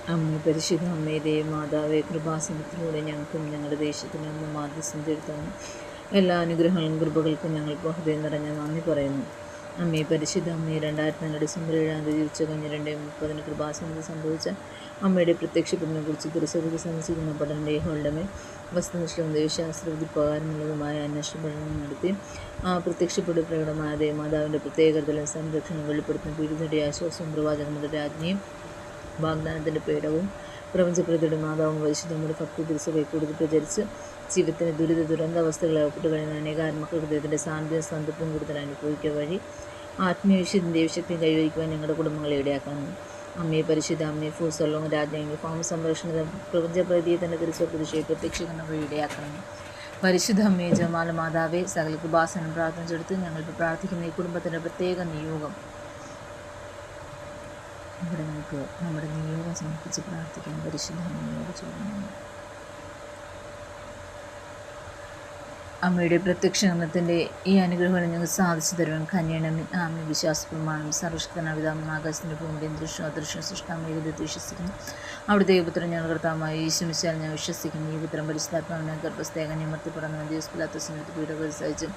അമ്മേ പരിശുദ്ധ അമ്മേ ദേവമാതാവേ, കൃപാസനത്തിലൂടെ ഞങ്ങൾക്കും ഞങ്ങളുടെ ദേശത്തിനും അമ്മ മാധ്യസ്ഥം ചെലുത്താനും എല്ലാ അനുഗ്രഹങ്ങളും കൃപകൾക്കും ഞങ്ങൾ ഹൃദയം നിറഞ്ഞ നന്ദി പറയുന്നു. അമ്മേ പരിശുദ്ധ അമ്മേ, 2004 ഡിസംബർ 7 ഉച്ചകഴിഞ്ഞ് 2:30 കൃപാസനത്തിൽ സംഭവിച്ച അമ്മയുടെ പ്രത്യക്ഷപ്പെടലിനെക്കുറിച്ച് തിരുസഭയ്ക്ക് സന്ദർശിക്കുന്ന പഠന ഹോളുടെ മേൽ വസ്തുനിഷ്ഠവും ദൈവശാസ്ത്ര വിധിപ്രകാരമുള്ളതുമായ അന്വേഷണ പഠനം നടത്തി ആ പ്രത്യക്ഷപ്പെടൽ പ്രകടമായ ദേവമാതാവിൻ്റെ പ്രത്യേകതകളും സംരക്ഷണം വെളിപ്പെടുത്തുന്ന പീഡിതയുടെ ആശ്വാസവും പ്രവാചകങ്ങളുടെ രാജ്ഞിയും വാഗ്ദാനത്തിൻ്റെ പേടവും പ്രപഞ്ചപ്രതിയുടെ മാതാവും പരിശുദ്ധങ്ങളുടെ ഭക്തി തിരുസഭയെ കൂടുതൽ പ്രചരിച്ച് ജീവിതത്തിന് ദുരന്താവസ്ഥകളെ ഒപ്പിട്ട് കഴിയുന്ന അനേകാത്മക ഹൃദയത്തിൻ്റെ സാന്ത്വന സംതൃപ്തിയും കൂടുതൽ അനുഭവിക്കുക വഴി ആത്മീയവിശുദ്ധിയും ദൈവശക്തിയും കൈവരിക്കുവാൻ ഞങ്ങളുടെ കുടുംബങ്ങളെ ഇടയാക്കണം. അമ്മയെ പരിശുദ്ധ അമ്മയെ ഫൂസലോങ് രാജ്ഞി ഫാമ സംരക്ഷണ പ്രപഞ്ചപ്രതിയെ തന്നെ തിരുസഭ പ്രത്യക്ഷീകരണം വഴി ഇടയാക്കണം. പരിശുദ്ധ അമ്മയെ ജമാല മാതാവെ, സകല കൃപാസനം പ്രാർത്ഥന ചെടുത്ത് ഞങ്ങളിപ്പോൾ പ്രാർത്ഥിക്കുന്ന ഈ കുടുംബത്തിൻ്റെ പ്രത്യേക നിയോഗം ഇവിടെ നമുക്ക് നമ്മുടെ നിയോഗം സമർപ്പിച്ച് പ്രാർത്ഥിക്കാൻ പരിശുദ്ധ അമ്മയോട് ചോദിക്കുന്നു. അമ്മയുടെ പ്രത്യക്ഷണത്തിൻ്റെ ഈ അനുഗ്രഹങ്ങൾ ഞങ്ങൾക്ക് സാധിച്ചു തരുവാൻ കന്യണം ആമി വിശ്വാസപ്രമാണം സർവശക്തനായ പിതാവും ആകാശത്തിൻ്റെ ഭൂമിയുടെയും ദൃശ്യം അദൃശ്യം സൃഷ്ടാമേകത്തെ വിശ്വസിക്കുന്നു. അവിടുത്തെ ഈ പുത്രൻ ഞങ്ങൾ കർത്താവായ യേശുമിശിഹായിൽ ഞാൻ വിശ്വസിക്കുന്നു. ഈ പുത്രൻ പരിശുദ്ധാത്മാവിനെ ഗർഭസ്ഥേകൻ നിമർത്തിപ്പെടുന്ന ദിവസത്തിലാത്ത സമയത്ത് പീഡകൾ സഹിച്ച്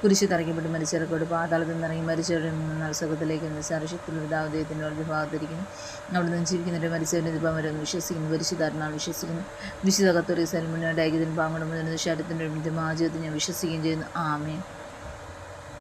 കുരിശ് തറയ്ക്കപ്പെട്ട് മരിച്ചിറക്കോട് പാതാളത്തിൽ നിന്നിറങ്ങി മരിച്ചവരിൽ നിന്നാൽ സ്വർഗ്ഗത്തിലേക്ക് സർവശക്തിയുള്ള പിതാവ് വലതുഭാഗത്തിരിക്കുന്നു. അവിടെ നിന്ന് ജീവിക്കുന്നവരുടെ മരിച്ചവരുടെ ദിപാമരെന്ന് വിശ്വസിക്കുന്നു. പരിശുദ്ധാത്മാവിൽ വിശ്വസിക്കുന്നു. വിശുദ്ധ കത്തോലിക്ക സഭയിൽ മുന്നോട്ട് ഐക്യത്തിന് പാങ്ങണം ശരീരത്തിൻ്റെ മാജീവത്തിൽ ഞാൻ വിശ്വസിക്കുകയും ചെയ്യുന്നു. ആമേൻ.